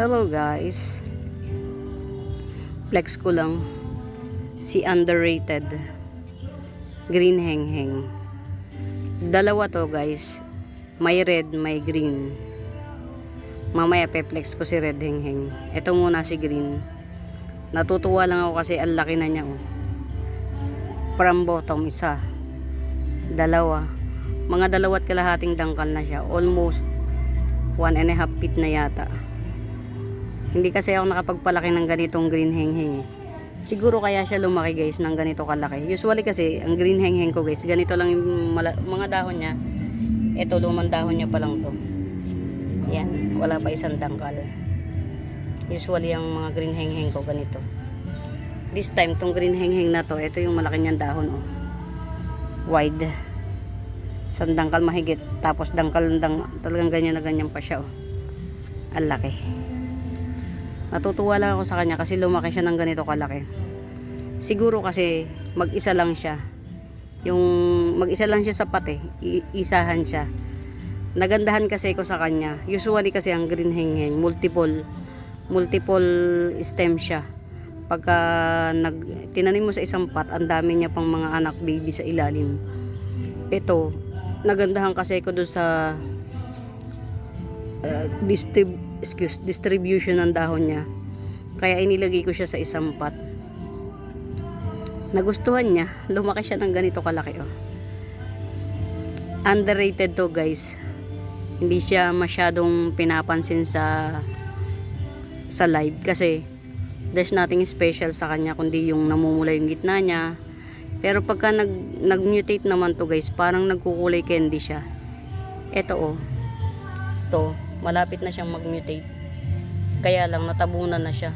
Hello guys, flex ko lang si underrated green hengheng. Dalawa to guys, may red, may green. Mamaya pe-flex ko si red hengheng. Ito muna si green. Natutuwa lang ako kasi ang laki na niya oh. From bottom isa, dalawa, mga 2 kalahating dangkal na siya, almost 1.5 feet na yata. Hindi kasi ako nakapagpalaki ng ganitong green hengheng eh. Siguro kaya siya lumaki guys ng ganito kalaki. Usually kasi ang green hengheng ko guys, ganito lang yung mga dahon niya. Ito lumang dahon niya pa lang to. Yan, wala pa isang dangkal. Usually ang mga green hengheng ko ganito. This time tong green hengheng na to, ito yung malaki niyang dahon oh. Wide. Isang dangkal mahigit, tapos talagang ganyan na ganyan pa siya oh. Ang laki. Natutuwa lang ako sa kanya kasi lumaki siya ng ganito kalaki. Siguro kasi mag-isa lang siya. Yung mag-isa lang siya sapat eh. Isahan siya. Nagandahan kasi ko sa kanya. Usually kasi ang green hengheng multiple stem siya. Pagka tinanim mo sa isang pot, ang dami niya pang mga anak baby sa ilalim. Ito, nagandahan kasi ko doon sa distribution ng dahon niya, kaya inilagay ko siya sa isang pot. Nagustuhan niya, lumaki siya ng ganito kalaki oh. Underrated to guys, hindi siya masyadong pinapansin sa live kasi there's nothing special sa kanya kundi yung namumula yung gitna niya. Pero pagka nag-mutate naman to guys, parang nagkukulay candy siya. Ito oh, to malapit na siyang mag-mutate. Kaya lang natabunan na siya.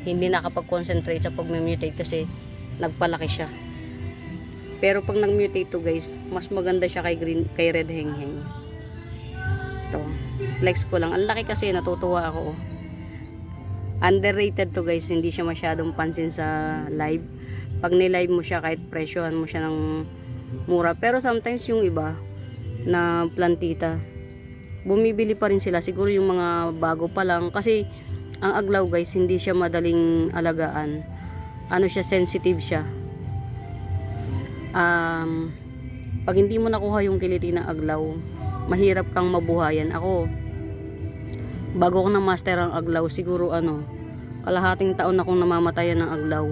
Hindi nakapag-concentrate sa pag-mutate kasi nagpalaki siya. Pero pag nag-mutate to guys, mas maganda siya kay red hengheng. To, flex ko lang. Ang laki kasi, natutuwa ako. Underrated to guys, hindi siya masyadong pansin sa live. Pag ni-live mo siya, kahit presyohan mo siya ng mura. Pero sometimes yung iba na plantita, bumibili pa rin sila, siguro yung mga bago pa lang kasi ang aglaw guys hindi siya madaling alagaan. Ano siya, sensitive siya. Pag hindi mo nakuha yung kiliti ng aglaw, mahirap kang mabuhayan. Ako, bago ko na master ang aglaw, siguro kalahating taon akong namamatayan ng aglaw.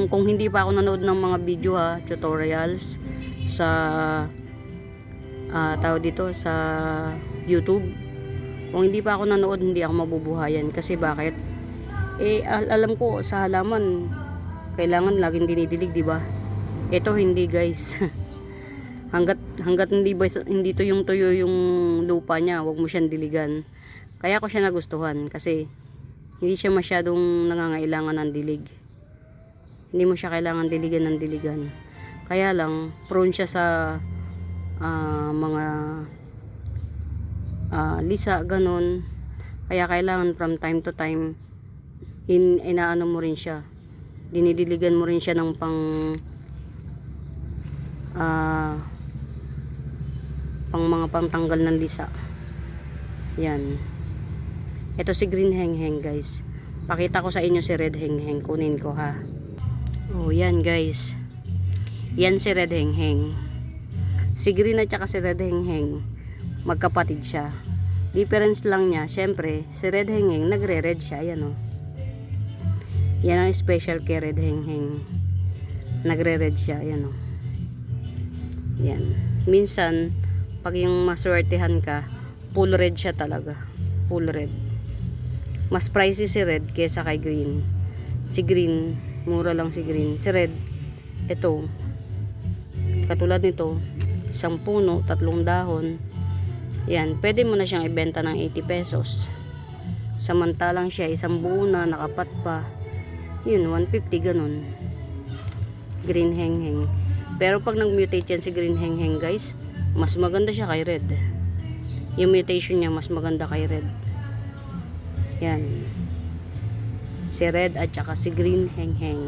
Kung hindi pa ako nanood ng mga video tutorials sa tawag dito sa YouTube, kung hindi pa ako nanood, hindi ako mabubuhayan. Kasi bakit? Alam ko sa halaman kailangan laging dinidilig, di ba? Ito hindi guys. hanggat hindi tuyo yung lupa niya, wag mo siyang diligan. Kaya ko siya nagustuhan kasi hindi siya masyadong nangangailangan ng dilig. Hindi mo siya kailangan diligan ng diligan. Kaya lang prone siya sa mga lisa ganon, kaya kailangan from time to time inaano mo rin siya, dinidiligan mo rin siya ng pang mga pangtanggal ng lisa. Yan, ito si green hengheng guys. Pakita ko sa inyo si red hengheng, kunin ko ha. Oh yan guys, yan si red hengheng. Si green at saka si red hengheng, magkapatid siya. Difference lang niya, syempre, si red hengheng nagre-red siya, yan o. Yan ang special kay red hengheng. Nagre-red siya, yan o. Yan. Minsan, pag yung maswertehan ka, full red siya talaga. Full red. Mas pricey si red kesa kay green. Si green, mura lang si green. Si red, ito, katulad nito, 1 puno, 3 dahon. Yan, pwede mo na siyang ibenta ng 80 pesos. Samantalang siya, 1 buo na, nakapat pa. Yun, 150 ganun. Green hengheng. Pero pag nag-mutate yan si green hengheng guys, mas maganda siya kay red. Yung mutation niya, mas maganda kay red. Yan. Si red at saka si green hengheng.